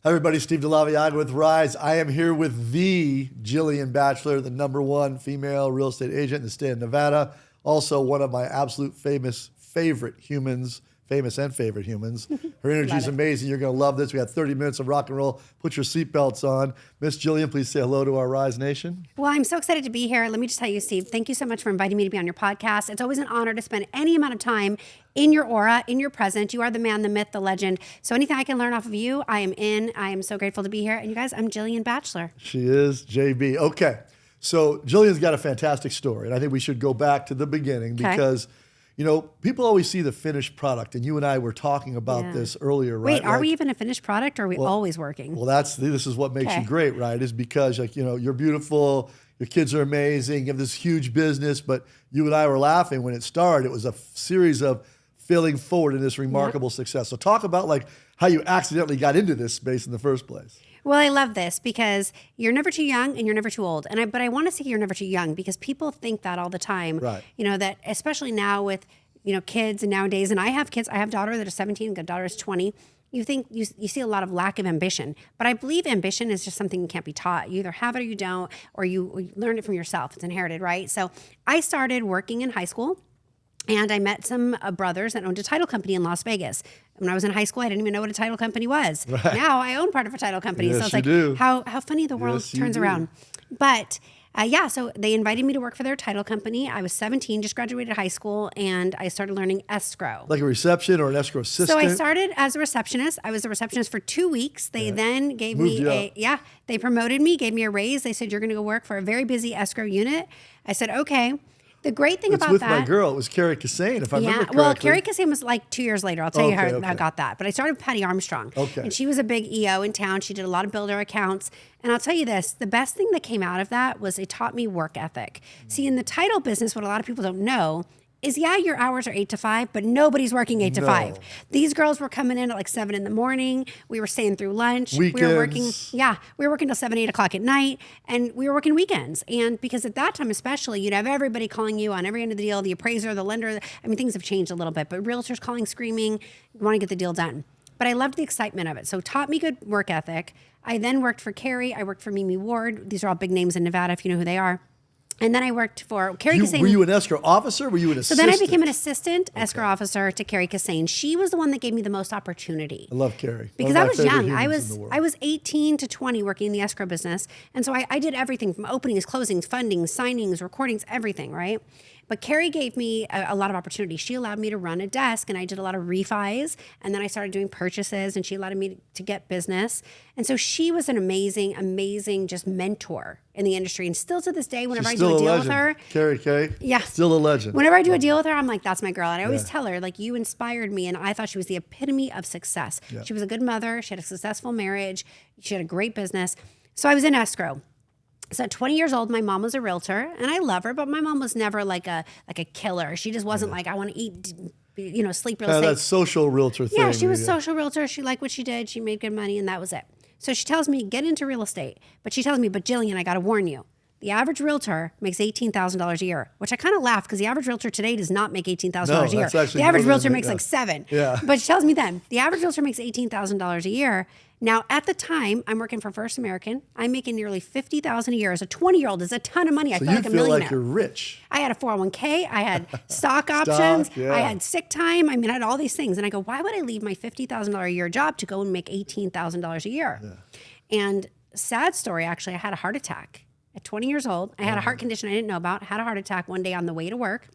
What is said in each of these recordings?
Hi everybody, Steve DeLaviaga with Rise. I am here with the Jillian Batchelor, the #1 female real estate agent in the state of Nevada. Also one of my absolute favorite humans. Her energy is amazing. You're going to love this. We had 30 minutes of rock and roll. Put your seatbelts on. Miss Jillian, please say hello to our Rise Nation. Well, I'm so excited to be here. Let me just tell you, Steve, thank you so much for inviting me to be on your podcast. It's always an honor to spend any amount of time in your aura, in your presence. You are the man, the myth, the legend. So anything I can learn off of you, I am in. I am so grateful to be here. And you guys, I'm Jillian Batchelor. She is JB. Okay. So Jillian's got a fantastic story. And I think we should go back to the beginning because you know, people always see the finished product, and you and I were talking about this earlier, right? Wait, are we even a finished product, or are we always working? Well, this is what makes you great, right? Is because, like, you know, you're beautiful, your kids are amazing, you have this huge business, but you and I were laughing when it started. It was a series of failing forward in this remarkable success. So talk about like how you accidentally got into this space in the first place. Well, I love this because you're never too young and you're never too old. But I want to say you're never too young because people think that all the time. Right. You know, that especially now with, you know, kids and nowadays, and I have kids, I have a daughter that is 17 and a daughter is 20. You think you see a lot of lack of ambition, but I believe ambition is just something that can't be taught. You either have it or you don't, or you learn it from yourself. It's inherited, right? So I started working in high school. And I met some brothers that owned a title company in Las Vegas. When I was in high school, I didn't even know what a title company was. Right. Now I own part of a title company. Yes, so it's like how funny the world turns around. But so they invited me to work for their title company. I was 17, just graduated high school, and I started learning escrow. Like a reception or an escrow assistant? So I started as a receptionist. I was a receptionist for 2 weeks. They then gave me they promoted me, gave me a raise. They said, you're going to go work for a very busy escrow unit. I said, okay. The great thing about that... It's with my girl. It was Carrie Cassane, if I remember correctly. Well, Carrie Cassane was like 2 years later. I'll tell you how I got that. But I started with Patty Armstrong. Okay. And she was a big EO in town. She did a lot of builder accounts. And I'll tell you this, the best thing that came out of that was it taught me work ethic. See, in the title business, what a lot of people don't know is, your hours are 8 to 5, but nobody's working 8 to 5. These girls were coming in at like 7 in the morning. We were staying through lunch. Weekends. We were working till 7, 8 o'clock at night, and we were working weekends. And because at that time especially, you'd have everybody calling you on every end of the deal, the appraiser, the lender. I mean, things have changed a little bit, but realtors calling, screaming, want to get the deal done. But I loved the excitement of it. So it taught me good work ethic. I then worked for Carrie. I worked for Mimi Ward. These are all big names in Nevada, if you know who they are. And then I worked for Carrie Cassane. Were you an escrow officer? Were you an assistant? So then I became an assistant escrow officer to Carrie Cassane. She was the one that gave me the most opportunity. I love Carrie. Because I was young. I was 18 to 20 working in the escrow business. And so I did everything from openings, closings, fundings, signings, recordings, everything, right? But Carrie gave me a lot of opportunity. She allowed me to run a desk, and I did a lot of refis, and then I started doing purchases, and she allowed me to get business. And so she was an amazing, amazing just mentor in the industry. And still to this day, whenever I do a deal with her. Carrie K. Yeah. Still a legend. Whenever I do a deal with her, I'm like, that's my girl. And I always tell her, like, you inspired me, and I thought she was the epitome of success. Yeah. She was a good mother. She had a successful marriage. She had a great business. So I was in escrow. So at 20 years old, my mom was a realtor, and I love her, but my mom was never like a killer. She just wasn't like, I want to eat, sleep real estate. That social realtor thing. Yeah, she was social realtor. She liked what she did. She made good money, and that was it. So she tells me, get into real estate. But she tells me, but Jillian, I got to warn you. The average realtor makes $18,000 a year, which I kind of laughed because the average realtor today does not make $18,000 a year. The average realtor makes like $7,000. Yeah. But she tells me then, the average realtor makes $18,000 a year. Now, at the time, I'm working for First American. I'm making nearly $50,000 a year. As a 20-year-old, is a ton of money. I feel like a millionaire. So you feel like you're rich. I had a 401k. I had stock options. I had sick time. I mean, I had all these things. And I go, why would I leave my $50,000 a year job to go and make $18,000 a year? Yeah. And sad story, actually, I had a heart attack. At 20 years old, I had a heart condition I didn't know about. Had a heart attack one day on the way to work.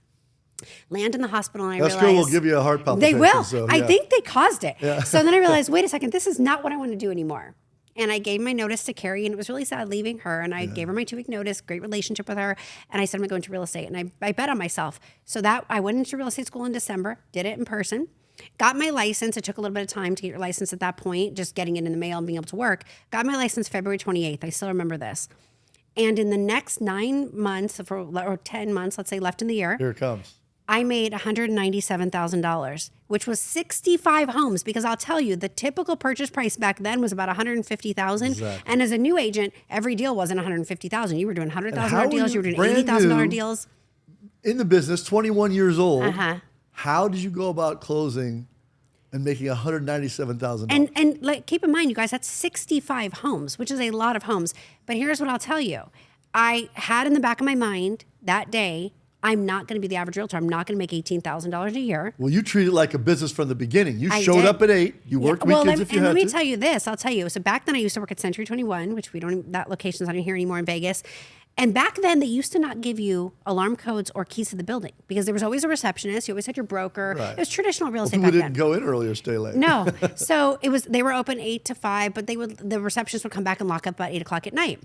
Land in the hospital, and I realized... Escrow will give you a heart palpitation. They will. So, I think they caused it. Yeah. So then I realized, wait a second, this is not what I want to do anymore. And I gave my notice to Carrie, and it was really sad leaving her. And I gave her my 2-week notice, great relationship with her. And I said, I'm going to go into real estate. And I bet on myself. So that I went into real estate school in December, did it in person. Got my license. It took a little bit of time to get your license at that point, just getting it in the mail and being able to work. Got my license February 28th. I still remember this. And in the next 9 months, or 10 months, let's say, left in the year. Here it comes. I made $197,000, which was 65 homes, because I'll tell you, the typical purchase price back then was about $150,000. Exactly. And as a new agent, every deal wasn't $150,000. You were doing $100,000 deals, you were doing $80,000 deals. In the business, 21 years old, how did you go about closing And making $197,000. And like, keep in mind, you guys, that's 65 homes, which is a lot of homes. But here's what I'll tell you. I had in the back of my mind that day, I'm not going to be the average realtor. I'm not going to make $18,000 a year. Well, you treat it like a business from the beginning. You I showed did. up at 8. You worked weekends if you had to. Let me tell you this. I'll tell you. So back then I used to work at Century 21, which that location's not even here anymore in Vegas. And back then they used to not give you alarm codes or keys to the building because there was always a receptionist. You always had your broker. Right. It was traditional real estate People back didn't then. go in early or stay late. No. So they were open 8 to 5, but the receptionist would come back and lock up at 8 o'clock at night.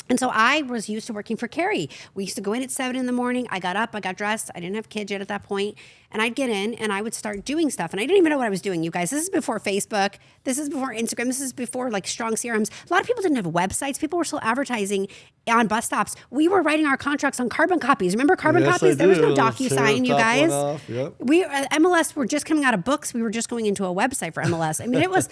And so I was used to working for Carrie. We used to go in at 7 in the morning. I got up, I got dressed. I didn't have kids yet at that point. And I'd get in and I would start doing stuff. And I didn't even know what I was doing, you guys. This is before Facebook. This is before Instagram. This is before like strong CRMs. A lot of people didn't have websites. People were still advertising on bus stops. We were writing our contracts on carbon copies. Remember carbon copies? There was no DocuSign, you guys. Yep. MLS were just coming out of books. We were just going into a website for MLS. I mean, it was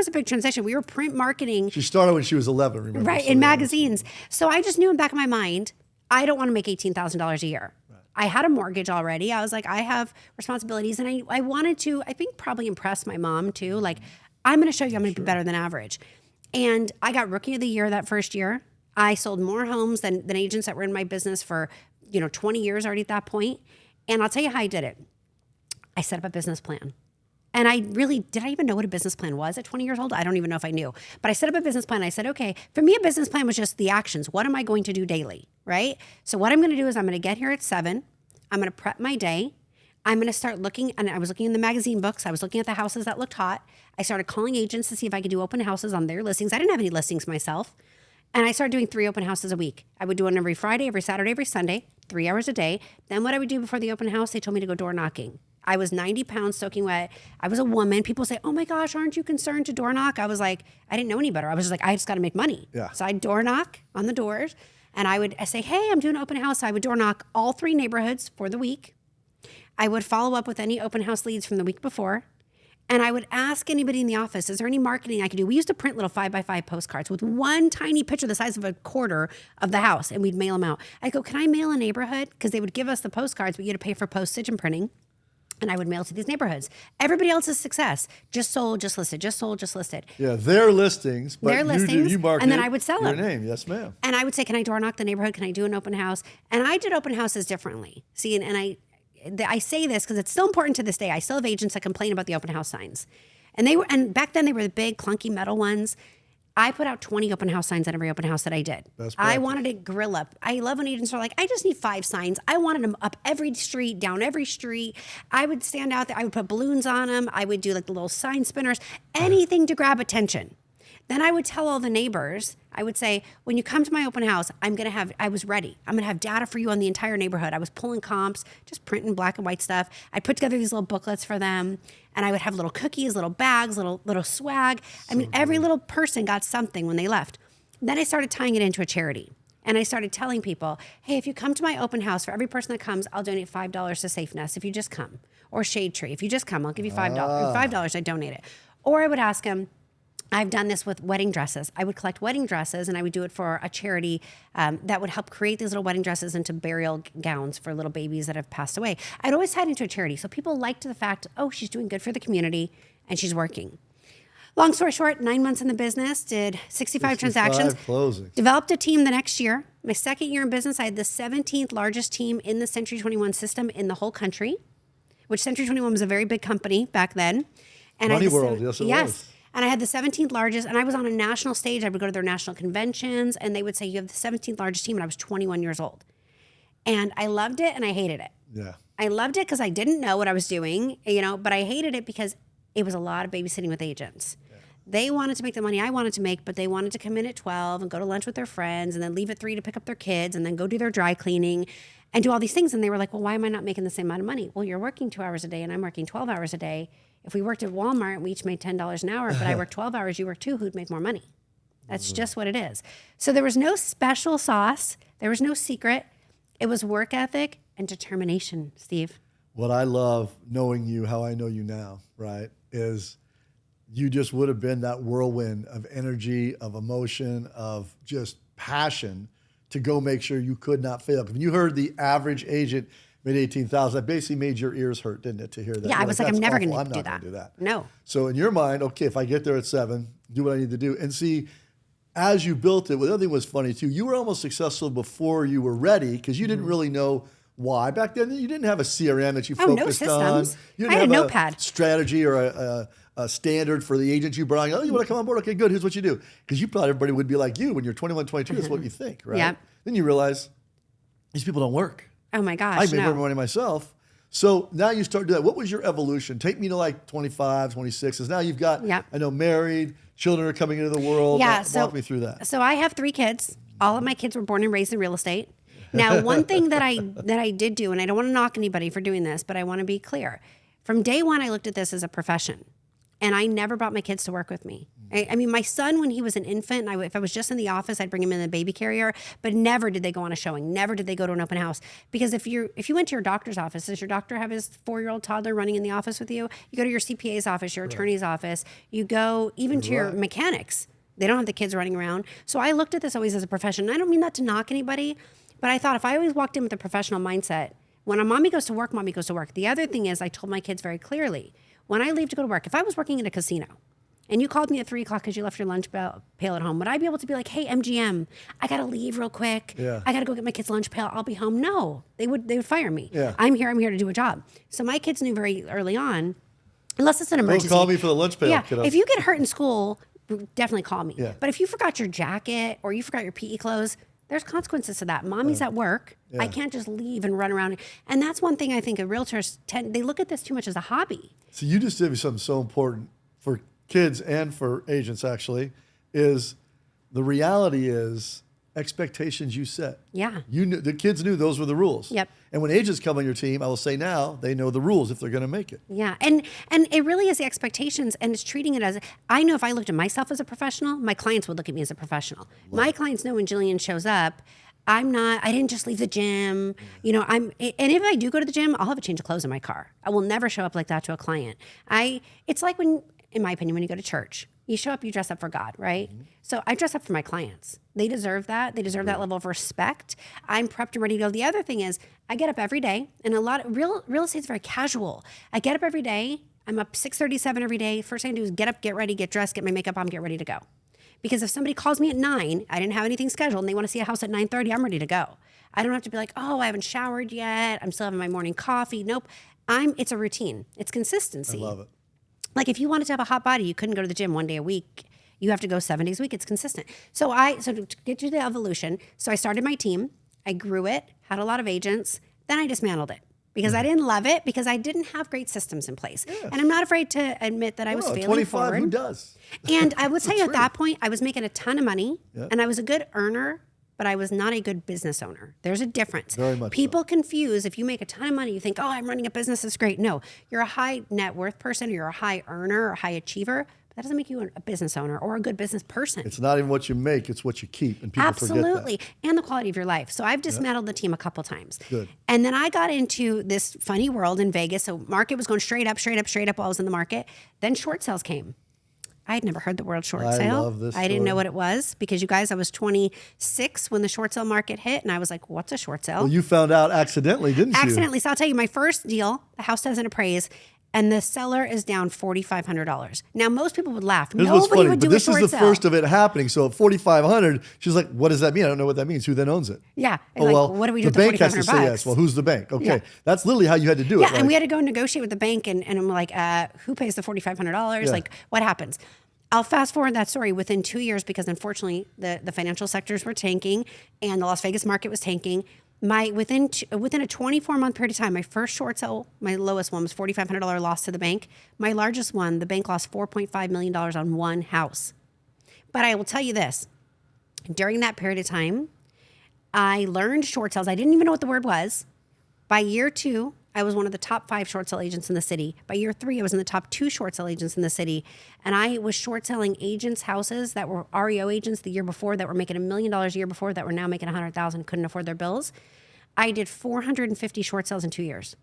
a big transition. We were print marketing. She started when she was 11, remember? Right, so in magazines. So I just knew in the back of my mind, I don't want to make $18,000 a year. Right. I had a mortgage already. I was like, I have responsibilities. And I wanted to, I think, probably impress my mom too. Like, I'm going to show you I'm going to be better than average. And I got Rookie of the Year that first year. I sold more homes than agents that were in my business for 20 years already at that point. And I'll tell you how I did it. I set up a business plan. And did I even know what a business plan was at 20 years old? I don't even know if I knew. But I set up a business plan. I said, okay, for me, a business plan was just the actions. What am I going to do daily, right? So what I'm going to do is I'm going to get here at 7. I'm going to prep my day. I'm going to start looking, and I was looking in the magazine books. I was looking at the houses that looked hot. I started calling agents to see if I could do open houses on their listings. I didn't have any listings myself. And I started doing 3 open houses a week. I would do one every Friday, every Saturday, every Sunday, 3 hours a day. Then what I would do before the open house, they told me to go door knocking. I was 90 pounds soaking wet. I was a woman. People say, oh my gosh, aren't you concerned to door knock? I was like, I didn't know any better. I was just like, I just got to make money. Yeah. So I'd door knock on the doors and I say, hey, I'm doing an open house. So I would door knock all 3 neighborhoods for the week. I would follow up with any open house leads from the week before. And I would ask anybody in the office, is there any marketing I could do? We used to print little 5x5 postcards with one tiny picture the size of a quarter of the house, and we'd mail them out. I'd go, can I mail a neighborhood? Because they would give us the postcards, but you had to pay for postage and printing. And I would mail to these neighborhoods. Everybody else's success, just sold, just listed, just sold, just listed. Yeah, their listings, but you market and then I would sell your them. name. Yes, ma'am. And I would say, can I door knock the neighborhood? Can I do an open house? And I did open houses differently. See, and I say this because it's still important to this day. I still have agents that complain about the open house signs. And back then they were the big clunky metal ones. I put out 20 open house signs at every open house that I did. I wanted it grill up. I love when agents are like, I just need 5 signs. I wanted them up every street, down every street. I would stand out there. I would put balloons on them. I would do like the little sign spinners, anything to grab attention. Then I would tell all the neighbors, I would say, when you come to my open house, I was ready. I'm going to have data for you on the entire neighborhood. I was pulling comps, just printing black and white stuff. I'd put together these little booklets for them. And I would have little cookies, little bags, little swag. Every little person got something when they left. Then I started tying it into a charity. And I started telling people, hey, if you come to my open house, for every person that comes, I'll donate $5 to Safe Nest if you just come. Or Shade Tree. If you just come, I'll give you $5. $5, I donate it. Or I would ask them, I've done this with wedding dresses. I would collect wedding dresses and I would do it for a charity that would help create these little wedding dresses into burial gowns for little babies that have passed away. I'd always had into a charity. So people liked the fact, oh, she's doing good for the community and she's working. Long story short, 9 months in the business, did 65 transactions. Closings. Developed a team the next year. My second year in business, I had the 17th largest team in the Century 21 system in the whole country, which Century 21 was a very big company back then. And Money World, yes it was. And I had the 17th largest, and I was on a national stage. I would go to their national conventions, and they would say, you have the 17th largest team, and I was 21 years old. And I loved it, and I hated it. Yeah. I loved it because I didn't know what I was doing, but I hated it because it was a lot of babysitting with agents. Yeah. They wanted to make the money I wanted to make, but they wanted to come in at 12 and go to lunch with their friends, and then leave at 3 to pick up their kids, and then go do their dry cleaning, and do all these things. And they were like, well, why am I not making the same amount of money? Well, you're working 2 hours a day, and I'm working 12 hours a day. If we worked at Walmart, we each made $10 an hour, but I worked 12 hours, you worked 2, who'd make more money? That's just what it is. So there was no special sauce. There was no secret. It was work ethic and determination, Steve. What I love knowing you, how I know you now, right, is you just would have been that whirlwind of energy, of emotion, of just passion to go make sure you could not fail. When you heard the average agent made 18,000. That basically made your ears hurt, didn't it, to hear that? Yeah, I You're was like, I'm "That's never awful. going I'm to do not that. gonna do that. No. So in your mind, okay, if I get there at 7, do what I need to do. And see, as you built it, the other thing was funny too. You were almost successful before you were ready because you didn't really know why. Back then, you didn't have a CRM that you no focused on. systems. You I didn't had have a notepad. strategy or a standard for the agent you brought. Oh, you want to come on board? Okay, good. Here's what you do. Because you thought everybody would be like you when you're 21, 22. That's what you think, right? Yep. Then you realize these people don't work. Oh my gosh, I made no. more money myself. So now you start doing that. What was your evolution? Take me to like 25, 26. Because now you've got, Yep. I know, married, children are coming into the world. Yeah, Walk me through that. So I have 3 kids. All of my kids were born and raised in real estate. Now, one thing that I did do, and I don't want to knock anybody for doing this, but I want to be clear. From day one, I looked at this as a profession. And I never brought my kids to work with me. I mean, my son, when he was an infant, if I was just in the office, I'd bring him in the baby carrier, but never did they go on a showing. Never did they go to an open house. Because if you went to your doctor's office, does your doctor have his 4-year-old toddler running in the office with you? You go to your CPA's office, your attorney's office. You go even to your mechanics. They don't have the kids running around. So I looked at this always as a profession. I don't mean that to knock anybody, but I thought if I always walked in with a professional mindset, when a mommy goes to work, mommy goes to work. The other thing is I told my kids very clearly, when I leave to go to work, if I was working in a casino and you called me at 3 o'clock because you left your lunch pail at home, would I be able to be like, hey, MGM, I got to leave real quick. Yeah. I got to go get my kid's lunch pail. I'll be home. No, they would fire me. Yeah. I'm here to do a job. So my kids knew very early on, unless it's an emergency. Don't call me for the lunch pail, Yeah, kiddo. if you get hurt in school, definitely call me. Yeah. But if you forgot your jacket or you forgot your PE clothes, there's consequences to that. Mommy's at work. Yeah. I can't just leave and run around. And that's one thing I think of realtors they look at this too much as a hobby. So you just did me something so important for kids and for agents, actually, is the reality is expectations you set. Yeah. You knew, the kids knew those were the rules. Yep. And when agents come on your team, I will say now, they know the rules if they're going to make it. Yeah, and it really is the expectations, and it's treating it as, I know if I looked at myself as a professional, my clients would look at me as a professional. My clients know when Jillian shows up, I didn't just leave the gym. You know, and if I do go to the gym, I'll have a change of clothes in my car. I will never show up like that to a client. It's like when, in my opinion, when you go to church, you show up, you dress up for God, right? Mm-hmm. So I dress up for my clients. They deserve that. They deserve that level of respect. I'm prepped and ready to go. The other thing is I get up every day, and a lot of real estate is very casual. I get up every day. I'm up 6:37 every day. First thing I do is get up, get ready, get dressed, get my makeup on, get ready to go. Because if somebody calls me at 9, I didn't have anything scheduled, and they want to see a house at 9:30, I'm ready to go. I don't have to be like, oh, I haven't showered yet. I'm still having my morning coffee. Nope. It's a routine. It's consistency. I love it. Like if you wanted to have a hot body, you couldn't go to the gym one day a week. You have to go 7 days a week. It's consistent. So to get to the evolution, so I started my team. I grew it, had a lot of agents. Then I dismantled it because I didn't love it because I didn't have great systems in place. Yeah. And I'm not afraid to admit that I was failing 25, forward. who does? And I would tell you at that point, I was making a ton of money and I was a good earner, but I was not a good business owner. There's a difference. Very much People so. confuse, if you make a ton of money, you think, oh, I'm running a business, it's great. No, you're a high net worth person, or you're a high earner or high achiever, but that doesn't make you a business owner or a good business person. It's not even what you make, it's what you keep. And people forget that. Absolutely. And the quality of your life. So I've dismantled the team a couple times. Good. And then I got into this funny world in Vegas. So market was going straight up while I was in the market. Then short sales came. I had never heard the word short sale. Love this I didn't know story. what it was because you guys, I was 26 when the short sale market hit. And I was like, what's a short sale? Well, you found out accidentally, didn't you? Accidentally. So I'll tell you, my first deal, the house doesn't appraise, and the seller is down $4,500. Now, most people would laugh. Here's what's Nobody funny, would but do this a is short the sale. first of it happening. So at 4,500, she's like, "What does that mean? I don't know what that means. Who then owns it?" Yeah. Oh Like, well, what do we do the with the bank has to $4,500? say yes. Well, who's the bank? Okay, Yeah. that's literally how you had to do Yeah, it. and like- we had to go negotiate with the bank, and I'm like, who pays the $4,500? Yeah. Like, what happens? I'll fast forward that story within 2 years because unfortunately the financial sectors were tanking and the Las Vegas market was tanking. Within a 24-month period of time, my first short sale, my lowest one was $4,500 loss to the bank. My largest one, the bank lost $4.5 million on one house. But I will tell you this, during that period of time, I learned short sales. I didn't even know what the word was. By year 2, I was one of the top 5 short sale agents in the city. By year 3, I was in the top 2 short sale agents in the city. And I was short selling agents' houses that were REO agents the year before that were making $1 million a year before that were now making $100,000, couldn't afford their bills. I did 450 short sales in 2 years.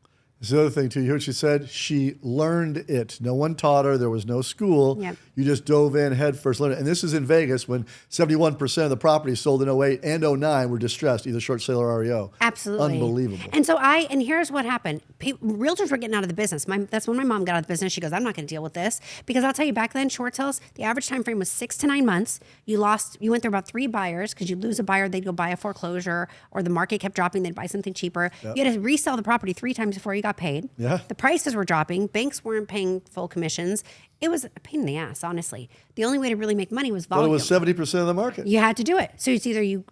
It's the other thing too. You hear what she said? She learned it. No one taught her. There was no school. Yep. You just dove in head first. Learned it. And this is in Vegas when 71% of the properties sold in '08 and '09 were distressed, either short sale or REO. Absolutely. Unbelievable. And so and here's what happened. Realtors were getting out of the business. That's when my mom got out of the business. She goes, I'm not going to deal with this. Because I'll tell you, back then, short sales, the average time frame was 6 to 9 months. You went through about 3 buyers because you'd lose a buyer, they'd go buy a foreclosure, or the market kept dropping, they'd buy something cheaper. Yep. You had to resell the property 3 times before you got paid. Yeah. The prices were dropping. Banks weren't paying full commissions. It was a pain in the ass, honestly. The only way to really make money was volume. Well, it was 70% of the market. You had to do it. So it's either you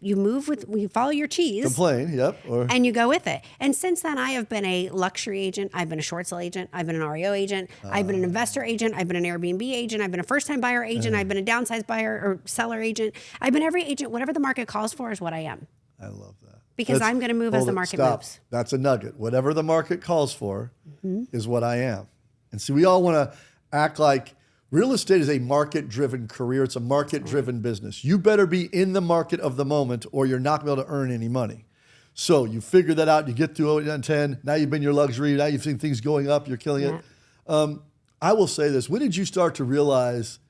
follow your cheese. Complain, yep. And you go with it. And since then, I have been a luxury agent. I've been a short sale agent. I've been an REO agent. I've been an investor agent. I've been an Airbnb agent. I've been a first-time buyer agent. I've been a downsized buyer or seller agent. I've been every agent. Whatever the market calls for is what I am. I love that. Because I'm going to move as the market moves. That's a nugget. Whatever the market calls for is what I am. And see, we all want to act like real estate is a market-driven career. It's a market-driven business. You better be in the market of the moment or you're not going to be able to earn any money. So you figure that out. You get through 08 and 10. Now you've been your luxury. Now you've seen things going up. You're killing it. I will say this. When did you start to realize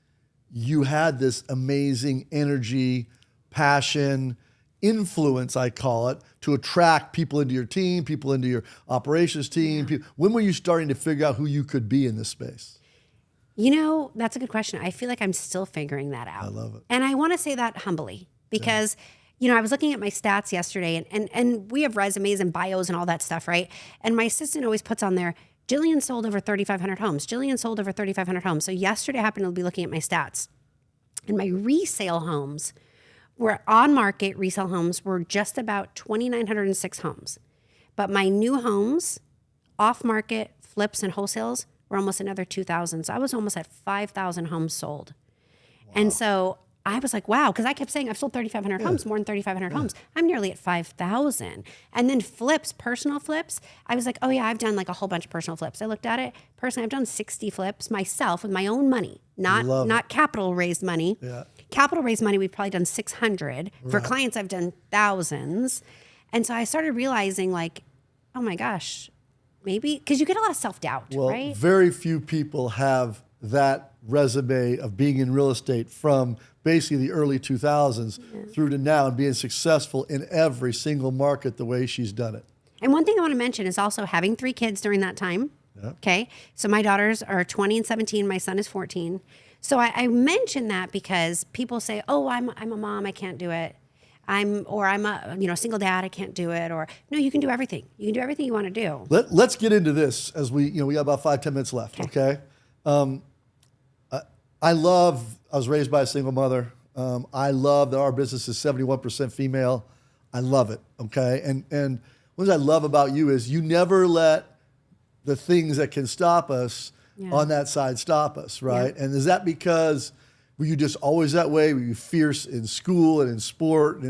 you had this amazing energy, passion, influence, I call it, to attract people into your team, people into your operations team? When were you starting to figure out who you could be in this space? You know, that's a good question. I feel like I'm still figuring that out. I love it. And I want to say that humbly because, you know, I was looking at my stats yesterday and we have resumes and bios and all that stuff, right? And my assistant always puts on there, Jillian sold over 3,500 homes. Jillian sold over 3,500 homes. So yesterday I happened to be looking at my stats and my resale homes were on market. Resale homes were just about 2,906 homes. But my new homes, off market, flips and wholesales were almost another 2,000. So I was almost at 5,000 homes sold. Wow. And so I was like, wow, because I kept saying I've sold 3,500 homes, more than 3,500 homes. I'm nearly at 5,000. And then flips, personal flips, I was like, oh yeah, I've done like a whole bunch of personal flips. I looked at it. Personally, I've done 60 flips myself with my own money, not capital raised money. Yeah. Capital raised money, we've probably done 600. Right. For clients, I've done thousands. And so I started realizing like, oh my gosh, maybe, because you get a lot of self-doubt, right? Very few people have that resume of being in real estate from basically the early 2000s through to now and being successful in every single market the way she's done it. And one thing I want to mention is also having 3 kids during that time. Yep. Okay. So my daughters are 20 and 17. My son is 14. So I mention that because people say, oh, I'm a mom, I can't do it. I'm a single dad, I can't do it. Or no, you can do everything. You can do everything you want to do. Let's get into this as we got about 5-10 minutes left. Okay. I was raised by a single mother. I love that our business is 71% female. I love it. Okay. And what I love about you is you never let the things that can stop us on that side stop us. Right. Yeah. And is that because were you just always that way? Were you fierce in school and in sport?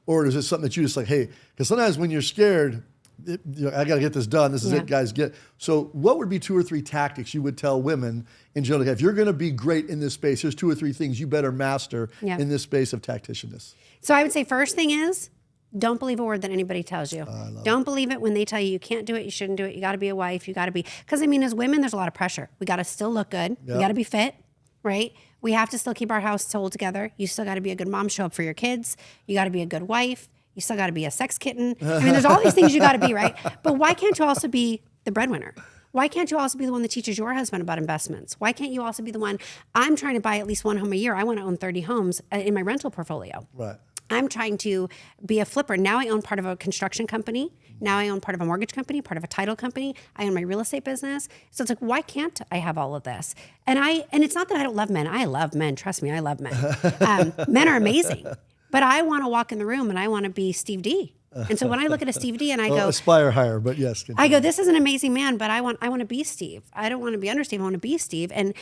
Or is it something that you just like, hey, because sometimes when you're scared, I got to get this done. This is it, guys. So what would be 2 or 3 tactics you would tell women in general? If you're going to be great in this space, here's 2 or 3 things you better master in this space of tacticianness. So I would say first thing is, don't believe a word that anybody tells you. Don't believe it when they tell you can't do it, you shouldn't do it, you got to be a wife, you got to be, because I mean, as women, there's a lot of pressure. We got to still look good. We got to be fit, right? We have to still keep our household together. You still got to be a good mom, show up for your kids. You got to be a good wife. You still got to be a sex kitten. I mean, there's all these things you got to be, right? But why can't you also be the breadwinner? Why can't you also be the one that teaches your husband about investments? Why can't you also be the one, I'm trying to buy at least 1 home a year. I want to own 30 homes in my rental portfolio. Right. I'm trying to be a flipper. Now I own part of a construction company. Now I own part of a mortgage company, part of a title company. I own my real estate business. So it's like, why can't I have all of this? And it's not that I don't love men. I love men. Trust me, I love men. Men are amazing. But I want to walk in the room and I want to be Steve D. And so when I look at a Steve D and I go, aspire higher, but yes. Continue. I go, this is an amazing man, but I want to be Steve. I don't want to be under Steve. I want to be Steve. And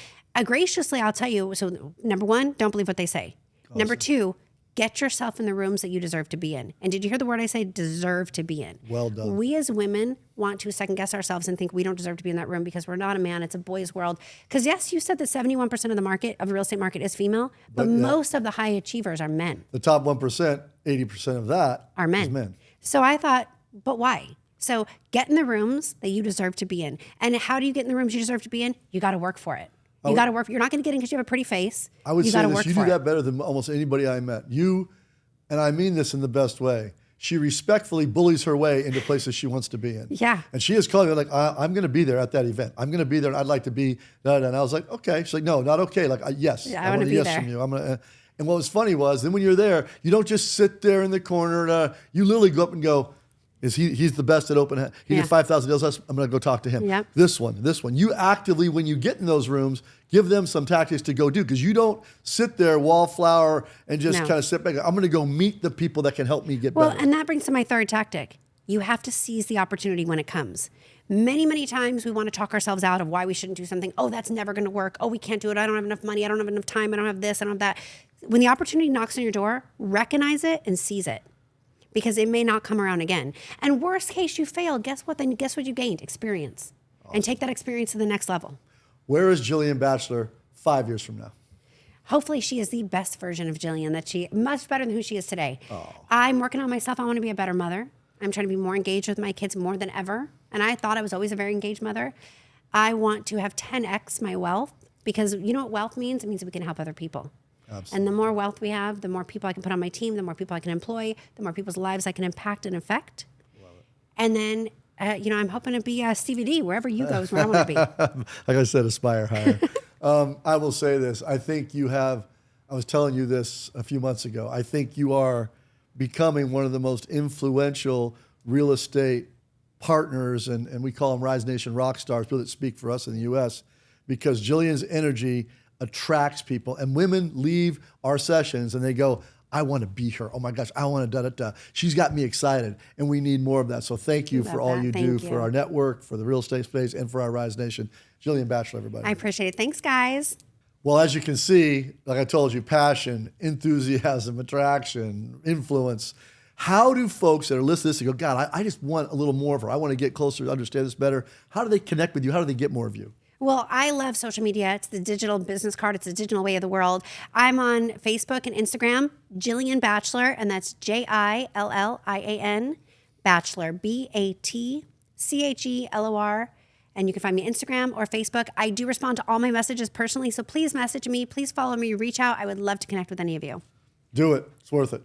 graciously, I'll tell you. So number 1, don't believe what they say. Awesome. Number 2, get yourself in the rooms that you deserve to be in. And did you hear the word I say, deserve to be in? Well done. We as women want to second guess ourselves and think we don't deserve to be in that room because we're not a man. It's a boy's world. Because yes, you said that 71% of the market, of the real estate market is female, but most of the high achievers are men. The top 1%, 80% of that are men. is men. So I thought, but why? So get in the rooms that you deserve to be in. And how do you get in the rooms you deserve to be in? You got to work for it. You got to work. You're not going to get in because you have a pretty face. I would you say gotta this, work you for do it. that better than almost anybody I met. You, and I mean this in the best way, she respectfully bullies her way into places she wants to be in. Yeah. And she is calling me like, I'm going to be there at that event. I'm going to be there and I'd like to be. And I was like, okay. She's like, no, not okay. Like, yes. Yeah, I want wanna a be yes there. from you. I'm going to. And what was funny was then when you're there, you don't just sit there in the corner. You literally go up and go, he's the best at open house. He did 5,000 deals. I'm going to go talk to him. Yep. This one. You actively, when you get in those rooms, give them some tactics to go do, because you don't sit there wallflower and just kind of sit back. I'm going to go meet the people that can help me get better. And that brings to my third tactic. You have to seize the opportunity when it comes. Many, many times we want to talk ourselves out of why we shouldn't do something. Oh, that's never going to work. Oh, we can't do it. I don't have enough money. I don't have enough time. I don't have this. I don't have that. When the opportunity knocks on your door, recognize it and seize it, because it may not come around again. And worst case, you fail. Guess what? Then guess what you gained? Experience. Awesome. And take that experience to the next level. Where is Jillian Batchelor 5 years from now? Hopefully she is the best version of Jillian, that she much better than who she is today. I'm working on myself. I want to be a better mother. I'm trying to be more engaged with my kids more than ever. And I thought I was always a very engaged mother. I want to have 10x my wealth, because you know what wealth means? It means that we can help other people. Absolutely. And the more wealth we have, the more people I can put on my team, the more people I can employ, the more people's lives I can impact and affect. Love it. And then, I'm hoping to be Stevie D wherever you go is where I want to be. Like I said, aspire higher. I will say this. I think I was telling you this a few months ago. I think you are becoming one of the most influential real estate partners, and we call them Rise Nation rock stars, people that speak for us in the U.S., because Jillian's energy attracts people, and women leave our sessions and they go, I want to be her. Oh my gosh, I want to da-da-da. She's got me excited, and we need more of that. So thank you for all you do for our network, for the real estate space, and for our Rise Nation. Jillian Batchelor, everybody. I appreciate it. Thanks, guys. Well, as you can see, like I told you, passion, enthusiasm, attraction, influence. How do folks that are listening to this and go, God, I just want a little more of her. I want to get closer, understand this better. How do they connect with you? How do they get more of you? Well, I love social media. It's the digital business card. It's the digital way of the world. I'm on Facebook and Instagram, Jillian Batchelor, and that's Jillian Batchelor, Batchelor. And you can find me Instagram or Facebook. I do respond to all my messages personally, so please message me. Please follow me. Reach out. I would love to connect with any of you. Do it. It's worth it.